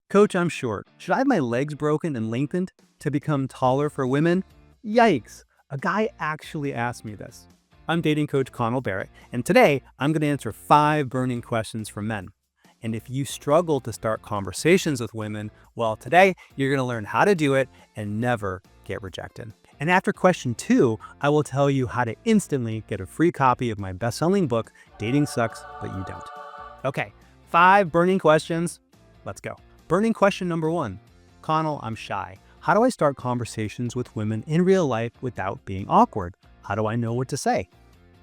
Coach, I'm short. Should I have my legs broken and lengthened to become taller for women? Yikes. A guy actually asked me this. I'm dating coach Connell Barrett, and today I'm going to answer 5 burning questions from men. And if you struggle to start conversations with women, well, today you're going to learn how to do it and never get rejected. And after question 2, I will tell you how to instantly get a free copy of my best-selling book, Dating Sucks, But You Don't. Okay, 5 burning questions. Let's go. Burning question number 1. Connell, I'm shy. How do I start conversations with women in real life without being awkward? How do I know what to say?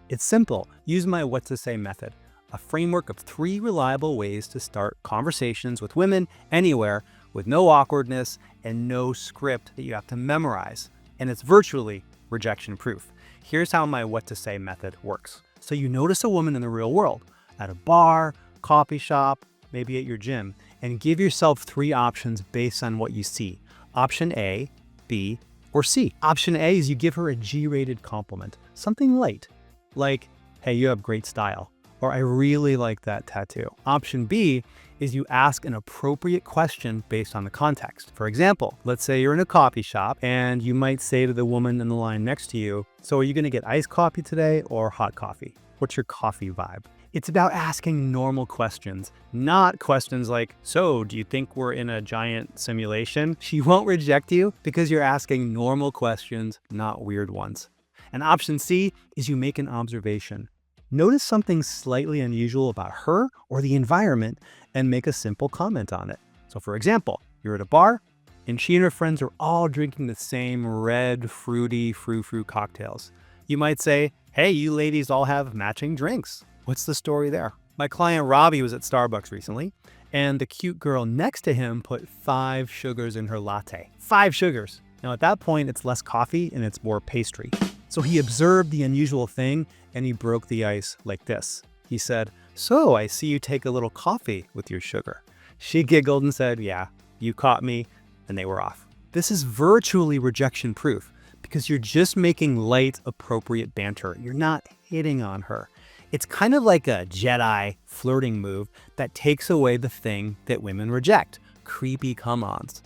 It's simple. Use my what to say method, a framework of 3 reliable ways to start conversations with women anywhere with no awkwardness and no script that you have to memorize. And it's virtually rejection proof. Here's how my what to say method works. So you notice a woman in the real world, at a bar, coffee shop, maybe at your gym, and give yourself 3 options based on what you see. Option A, B, or C. Option A is you give her a G-rated compliment, something light, like, hey, you have great style, or I really like that tattoo. Option B is you ask an appropriate question based on the context. For example, let's say you're in a coffee shop and you might say to the woman in the line next to you, so are you gonna get iced coffee today or hot coffee? What's your coffee vibe? It's about asking normal questions, not questions like, so do you think we're in a giant simulation? She won't reject you because you're asking normal questions, not weird ones. And option C is you make an observation. Notice something slightly unusual about her or the environment and make a simple comment on it. So for example, you're at a bar and she and her friends are all drinking the same red, fruity, frou-frou cocktails. You might say, hey, you ladies all have matching drinks. What's the story there? My client Robbie was at Starbucks recently, and the cute girl next to him put 5 sugars in her latte. 5 sugars. Now at that point, it's less coffee and it's more pastry. So he observed the unusual thing and he broke the ice like this. He said, so I see you take a little coffee with your sugar. She giggled and said, yeah, you caught me, and they were off. This is virtually rejection proof because you're just making light, appropriate banter. You're not hitting on her. It's kind of like a Jedi flirting move that takes away the thing that women reject, creepy come-ons.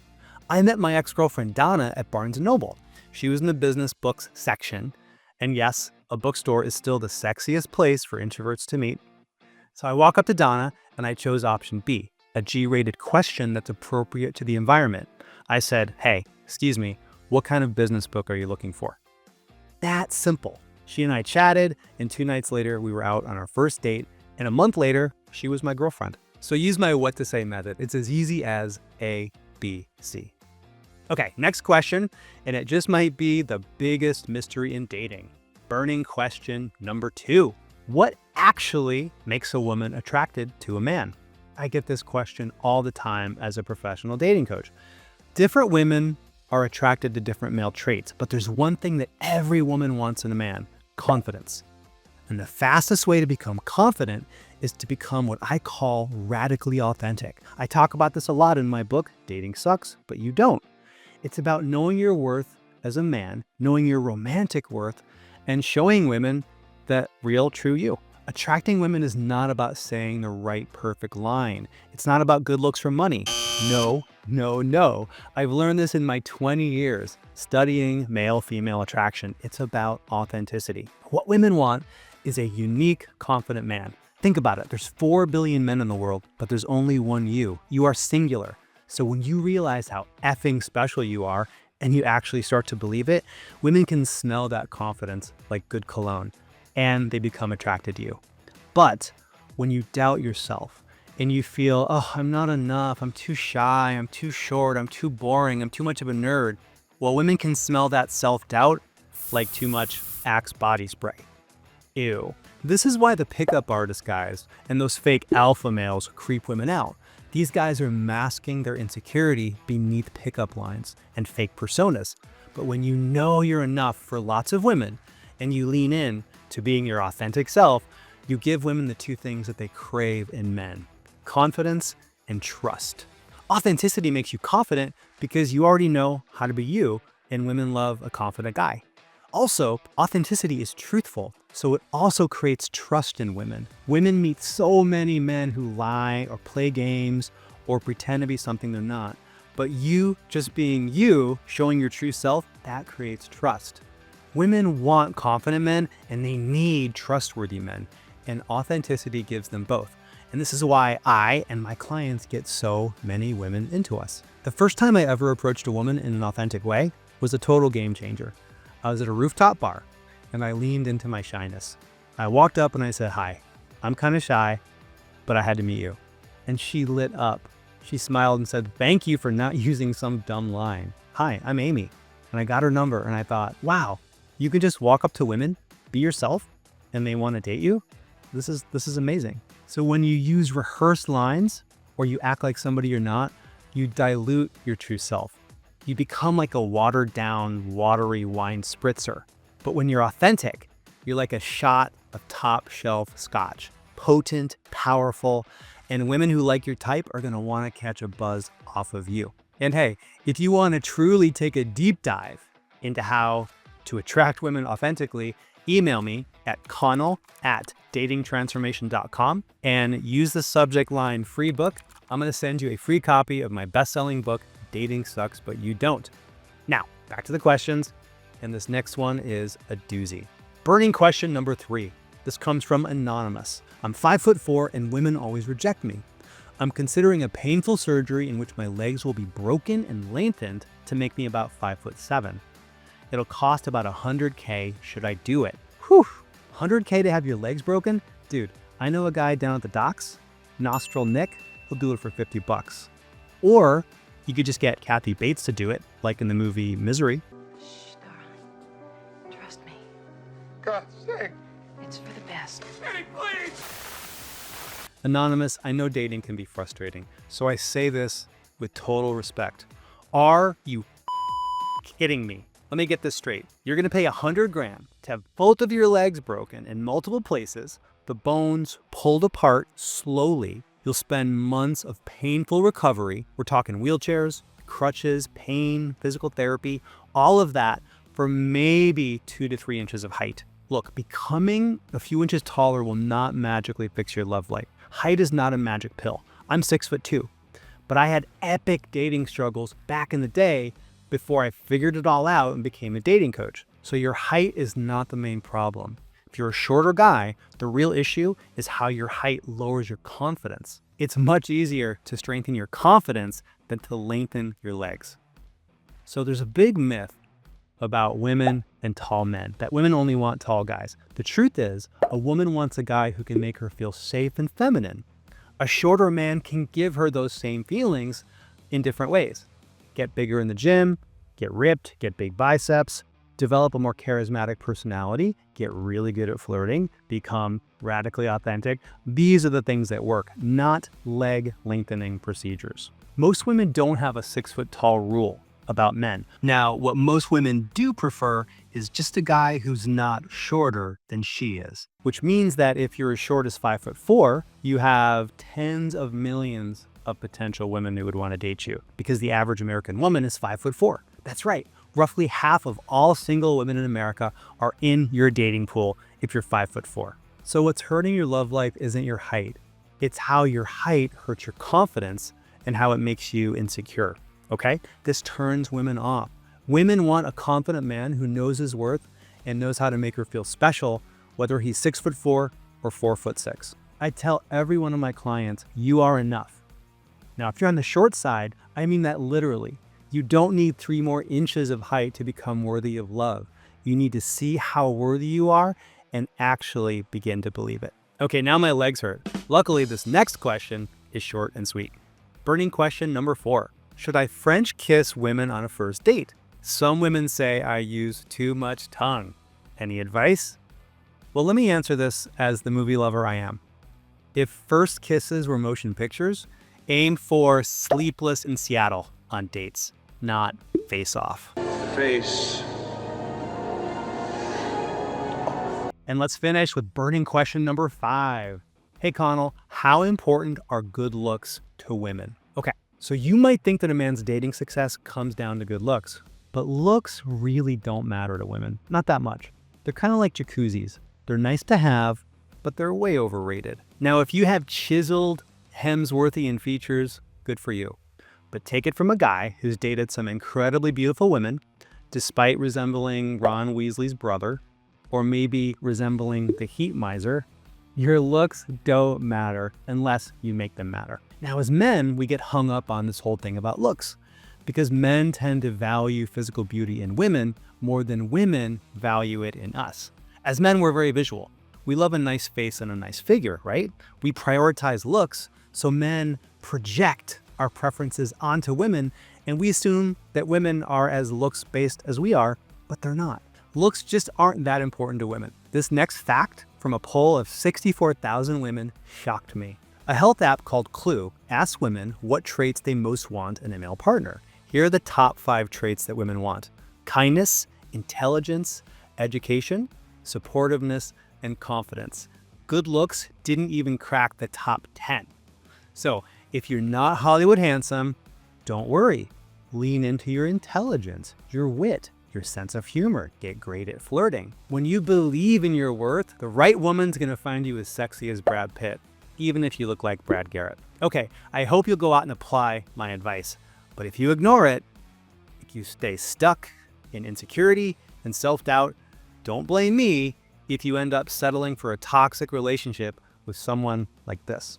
I met my ex-girlfriend Donna at Barnes & Noble. She was in the business books section. And yes, a bookstore is still the sexiest place for introverts to meet. So I walk up to Donna and I chose option B, a G-rated question that's appropriate to the environment. I said, hey, excuse me, what kind of business book are you looking for? That's simple. She and I chatted, and 2 nights later, we were out on our first date, and a month later, she was my girlfriend. So use my what to say method. It's as easy as A, B, C. Okay, next question, and it just might be the biggest mystery in dating. Burning question number 2. What actually makes a woman attracted to a man? I get this question all the time as a professional dating coach. Different women are attracted to different male traits, but there's one thing that every woman wants in a man: confidence. And the fastest way to become confident is to become what I call radically authentic. I talk about this a lot in my book, Dating Sucks, But You Don't. It's about knowing your worth as a man, knowing your romantic worth, and showing women that real, true you. Attracting women is not about saying the right, perfect line. It's not about good looks for money. No, no, no. I've learned this in my 20 years studying male-female attraction. It's about authenticity. What women want is a unique, confident man. Think about it. There's 4 billion men in the world, but there's only one you. You are singular. So when you realize how effing special you are and you actually start to believe it, women can smell that confidence like good cologne, and they become attracted to you. But when you doubt yourself and you feel, oh, I'm not enough, I'm too shy, I'm too short, I'm too boring, I'm too much of a nerd, well, women can smell that self-doubt like too much Axe body spray. Ew. This is why the pickup artist guys and those fake alpha males creep women out. These guys are masking their insecurity beneath pickup lines and fake personas. But when you know you're enough for lots of women and you lean in to being your authentic self, you give women the 2 things that they crave in men: confidence and trust. Authenticity makes you confident because you already know how to be you, and women love a confident guy. Also, authenticity is truthful, so it also creates trust in women. Women meet so many men who lie or play games or pretend to be something they're not. But you just being you, showing your true self, that creates trust. Women want confident men and they need trustworthy men, and authenticity gives them both. And this is why I and my clients get so many women into us. The first time I ever approached a woman in an authentic way was a total game changer. I was at a rooftop bar and I leaned into my shyness. I walked up and I said, "Hi, I'm kind of shy, but I had to meet you." And she lit up. She smiled and said, "Thank you for not using some dumb line. Hi, I'm Amy." And I got her number and I thought, wow, you can just walk up to women, be yourself, and they want to date you? This is amazing. So when you use rehearsed lines or you act like somebody you're not, you dilute your true self. You become like a watered down, watery wine spritzer. But when you're authentic, you're like a shot of top shelf scotch, potent, powerful, and women who like your type are going to want to catch a buzz off of you. And hey, if you want to truly take a deep dive into how to attract women authentically, email me at connell@datingtransformation.com and use the subject line "free book." I'm going to send you a free copy of my best-selling book, Dating Sucks But You Don't. Now, back to the questions. And this next one is a doozy. Burning question number 3. This comes from Anonymous. I'm 5'4" and women always reject me. I'm considering a painful surgery in which my legs will be broken and lengthened to make me about 5'7". It'll cost about $100K. Should I do it? Whew, $100K to have your legs broken? Dude, I know a guy down at the docks, Nostril Nick, he'll do it for $50. Or you could just get Kathy Bates to do it, like in the movie Misery. Shh, darling. Trust me. God's sake. It's for the best. Eddie, please! Anonymous, I know dating can be frustrating, so I say this with total respect. Are you kidding me? Let me get this straight. You're gonna pay $100 to have both of your legs broken in multiple places, the bones pulled apart slowly. You'll spend months of painful recovery. We're talking wheelchairs, crutches, pain, physical therapy, all of that for maybe 2 to 3 inches of height. Look, becoming a few inches taller will not magically fix your love life. Height is not a magic pill. I'm 6'2", but I had epic dating struggles back in the day before I figured it all out and became a dating coach. So your height is not the main problem. If you're a shorter guy, the real issue is how your height lowers your confidence. It's much easier to strengthen your confidence than to lengthen your legs. So there's a big myth about women and tall men, that women only want tall guys. The truth is, a woman wants a guy who can make her feel safe and feminine. A shorter man can give her those same feelings in different ways. Get bigger in the gym, get ripped, get big biceps, develop a more charismatic personality, get really good at flirting, become radically authentic. These are the things that work, not leg lengthening procedures. Most women don't have a 6 foot tall rule about men. Now, what most women do prefer is just a guy who's not shorter than she is, which means that if you're as short as 5'4", you have tens of millions of potential women who would want to date you, because the average American woman is 5'4". That's right. Roughly half of all single women in America are in your dating pool if you're 5'4". So what's hurting your love life isn't your height. It's how your height hurts your confidence and how it makes you insecure. Okay? This turns women off. Women want a confident man who knows his worth and knows how to make her feel special, whether he's 6'4" or 4'6". I tell every one of my clients, you are enough. Now, if you're on the short side, I mean that literally. You don't need 3 more inches of height to become worthy of love. You need to see how worthy you are and actually begin to believe it. Okay, now my legs hurt. Luckily, this next question is short and sweet. Burning question number 4. Should I French kiss women on a first date? Some women say I use too much tongue. Any advice? Well, let me answer this as the movie lover I am. If first kisses were motion pictures, aim for Sleepless in Seattle on dates, not Face Off. Face. And let's finish with burning question number 5. Hey Connell, how important are good looks to women? Okay, so you might think that a man's dating success comes down to good looks, but looks really don't matter to women. Not that much. They're kind of like jacuzzis. They're nice to have, but they're way overrated. Now, if you have chiseled Hemsworthian features, good for you. But take it from a guy who's dated some incredibly beautiful women, despite resembling Ron Weasley's brother, or maybe resembling the heat miser. Your looks don't matter unless you make them matter. Now, as men, we get hung up on this whole thing about looks because men tend to value physical beauty in women more than women value it in us. As men, we're very visual. We love a nice face and a nice figure, right? We prioritize looks, so men project our preferences onto women, and we assume that women are as looks-based as we are, but they're not. Looks just aren't that important to women. This next fact from a poll of 64,000 women shocked me. A health app called Clue asks women what traits they most want in a male partner. Here are the top 5 traits that women want: kindness, intelligence, education, supportiveness, and confidence. Good looks didn't even crack the top 10. So if you're not Hollywood handsome, don't worry. Lean into your intelligence, your wit, your sense of humor. Get great at flirting. When you believe in your worth, the right woman's gonna find you as sexy as Brad Pitt, even if you look like Brad Garrett. Okay, I hope you'll go out and apply my advice. But if you ignore it, if you stay stuck in insecurity and self-doubt, don't blame me if you end up settling for a toxic relationship with someone like this.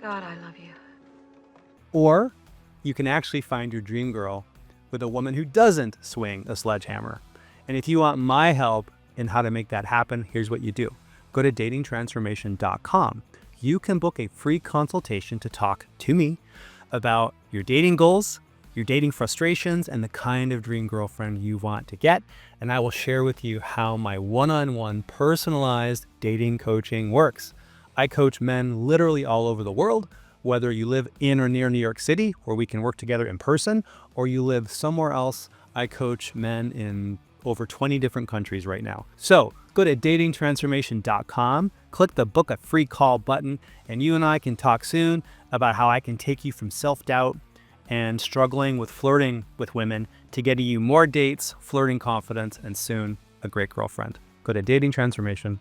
God, I love you. Or you can actually find your dream girl with a woman who doesn't swing a sledgehammer. And if you want my help in how to make that happen, here's what you do. Go to datingtransformation.com. You can book a free consultation to talk to me about your dating goals, your dating frustrations, and the kind of dream girlfriend you want to get. And I will share with you how my one-on-one personalized dating coaching works. I coach men literally all over the world, whether you live in or near New York City, where we can work together in person, or you live somewhere else. I coach men in over 20 different countries right now. So go to datingtransformation.com, click the book a free call button, and you and I can talk soon about how I can take you from self-doubt and struggling with flirting with women to getting you more dates, flirting confidence, and soon a great girlfriend. Go to datingtransformation.com.